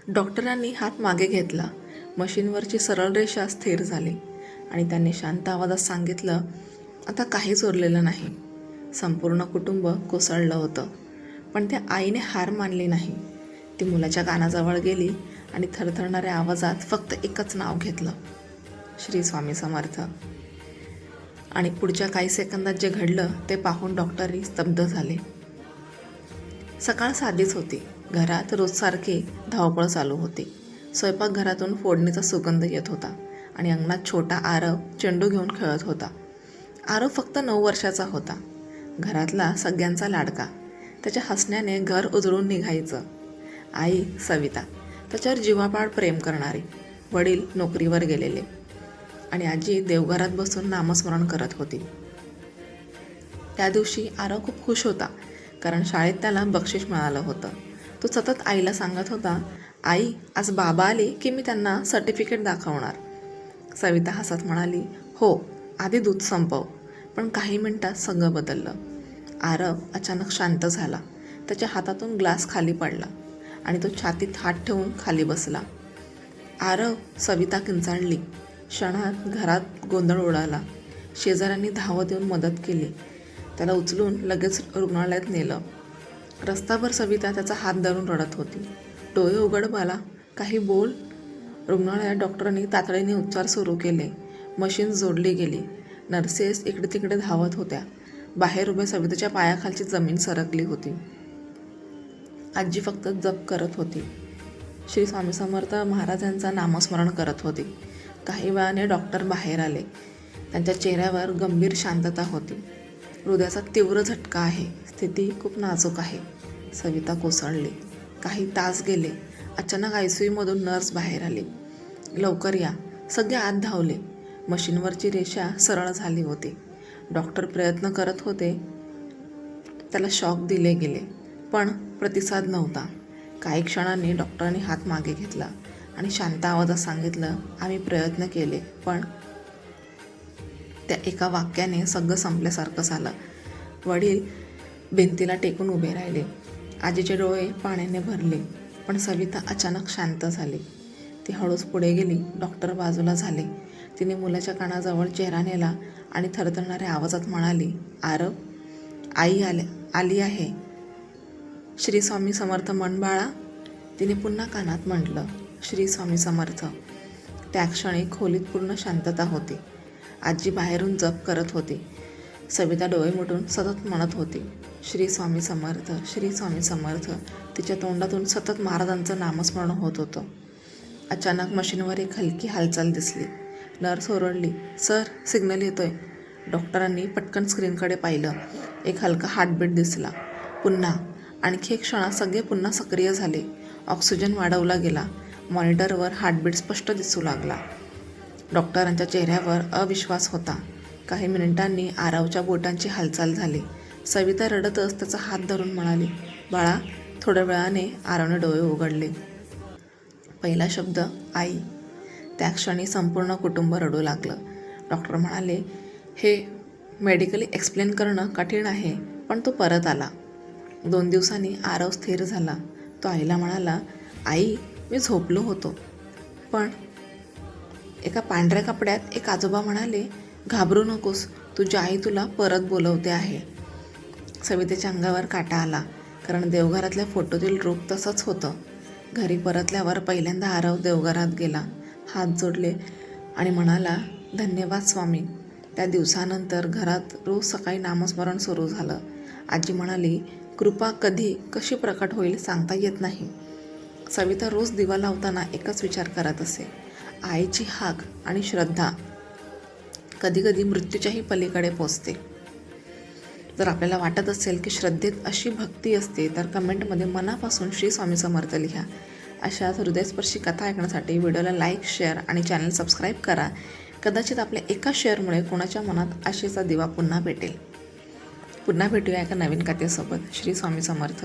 डॉक्टरांनी हात मागे घेतला. मशीनवरची सरळ रेषा स्थिर झाली आणि त्यांनी शांत आवाजात सांगितलं, आता काहीच उरलेलं नाही. संपूर्ण कुटुंब कोसळलं होतं. पण त्या आईने हार मानली नाही. ती मुलाच्या कानाजवळ गेली आणि थरथरणाऱ्या आवाजात फक्त एकच नाव घेतलं, श्री स्वामी समर्थ. आणि पुढच्या काही सेकंदात जे घडलं ते पाहून डॉक्टरही स्तब्ध झाले. सकाळ साधीच होती. घरात रोजसारखी धावपळ चालू होती. स्वयंपाकघरातून फोडणीचा सुगंध येत होता आणि अंगणात छोटा आरव चेंडू घेऊन खेळत होता. आरव फक्त 9 वर्षाचा होता. घरातला सगळ्यांचा लाडका. त्याच्या हसण्याने घर उजळून निघायचं. आई सविता त्याच्यावर जीवापाड प्रेम करणारी. वडील नोकरीवर गेलेले आणि आजी देवघरात बसून नामस्मरण करत होती. त्या दिवशी आरव खूप खुश होता, कारण शाळेत त्याला बक्षीस मिळालं होतं. तो सतत आईला सांगत होता, आई आज बाबा आले की मी त्यांना सर्टिफिकेट दाखवणार. सविता हसत म्हणाली, हो आधी दूध संपव. पण काही मिनिटात सगळं बदललं. आरव अचानक शांत झाला. त्याच्या हातातून ग्लास खाली पडला आणि तो छातीत हात ठेवून खाली बसला. आरव, सविता किंचाळली. क्षणात घरात गोंधळ उडाला. शेजाऱ्यांनी धावत येऊन मदत केली. त्याला उचलून लगेच रुग्णालयात नेलं. रस्ताभर सविता त्याचा हात धरून रडत होती. डोळे उघड बाळा, काही बोल. रुग्णालयात डॉक्टरांनी तातडीने उपचार सुरू केले. मशीन जोडली गेली. नर्सेस इकडे तिकडे धावत होत्या. बाहेर उभे सविताच्या पायाखालची जमीन सरकली होती. आजी फक्त जप करत होती. श्री स्वामी समर्थ महाराजांचा नामस्मरण करत होती. काही वेळाने डॉक्टर बाहेर आले. त्यांच्या चेहऱ्यावर गंभीर शांतता होती. हृदयाचा तीव्र झटका आहे. स्थिती खूप नाजूक आहे. सविता कोसळली. काही तास गेले. अचानक ICUमधून नर्स बाहेर आली. लवकर या. सगळे आत धावले. मशीनवरची रेषा सरळ झाली होती. डॉक्टर प्रयत्न करत होते. त्याला शॉक दिले गेले, पण प्रतिसाद नव्हता. काही क्षणांनी डॉक्टरांनी हात मागे घेतला आणि शांत आवाजात सांगितलं, आम्ही प्रयत्न केले, पण त्या एका वाक्याने सगळं संपल्यासारखं झालं. वडील भिंतीला टेकून उभे राहिले. आजीचे डोळे पाण्याने भरले. पण सविता अचानक शांत झाली. ती हळूच पुढे गेली. डॉक्टर बाजूला झाले. तिने मुलाच्या कानाजवळ चेहरा नेला आणि थरथरणाऱ्या आवाजात म्हणाली, आरव, आई आली आहे. श्री स्वामी समर्थ म्हण बाळा. तिने पुन्हा कानात म्हटलं, श्री स्वामी समर्थ. त्या क्षणी खोलीत पूर्ण शांतता होती. आजी बाहेरून जप करत होती. सविता डोळे मिटून सतत म्हणत होती, श्री स्वामी समर्थ, श्री स्वामी समर्थ. तिच्या तोंडातून सतत महाराजांचं नामस्मरण होत होतं. अचानक मशीनवर एक हलकी हालचाल दिसली. नर्स ओरडली, सर सिग्नल येतोय. डॉक्टरांनी पटकन स्क्रीनकडे पाहिलं. एक हलका हार्टबीट दिसला. पुन्हा. आणखी एक क्षणात सगळे पुन्हा सक्रिय झाले. ऑक्सिजन वाढवला गेला. मॉनिटरवर हार्टबीट स्पष्ट दिसू लागला. डॉक्टरांच्या चेहऱ्यावर अविश्वास होता. काही मिनिटांनी आरवच्या बोटांची हालचाल झाली. सविता रडतच त्याचा हात धरून म्हणाली, बाळा. थोड्या वेळाने आरवने डोळे उघडले. पहिला शब्द आई. त्या क्षणी संपूर्ण कुटुंब रडू लागलं. डॉक्टर म्हणाले, हे मेडिकली एक्सप्लेन करणं कठीण आहे, पण तो परत आला. 2 दिवसांनी आरव स्थिर झाला. तो आईला म्हणाला, आई, मी झोपलो होतो, पण एका पांढऱ्या कपड्यात एक आजोबा म्हणाले, घाबरू नकोस, तुझी आई तुला परत बोलवते आहे. सवितेच्या अंगावर काटा आला, कारण देवघरातल्या फोटोतील रूप तसंच होतं. घरी परतल्यावर पहिल्यांदा आरव देवघरात गेला. हात जोडले आणि म्हणाला, धन्यवाद स्वामी. त्या दिवसानंतर घरात रोज सकाळी नामस्मरण सुरू झालं. आजी म्हणाली, कृपा कधी कशी प्रकट होईल सांगता येत नाही. सविता रोज दिवा लावताना एकच विचार करत असे, आईची हाक आणि श्रद्धा कधीकधी मृत्यूच्याही पलीकडे पोचते. जर आपल्याला वाटत असेल की श्रद्धेत अशी भक्ती असते, तर कमेंटमध्ये मनापासून श्री स्वामी समर्थ लिहा. अशाच हृदयस्पर्शी कथा ऐकण्यासाठी व्हिडिओला लाईक, शेअर आणि चॅनल सबस्क्राईब करा. कदाचित आपल्या एका शेअरमुळे कोणाच्या मनात आशेचा दिवा पुन्हा पेटेल. पुन्हा भेटूया एका नवीन कथेसोबत. श्री स्वामी समर्थ.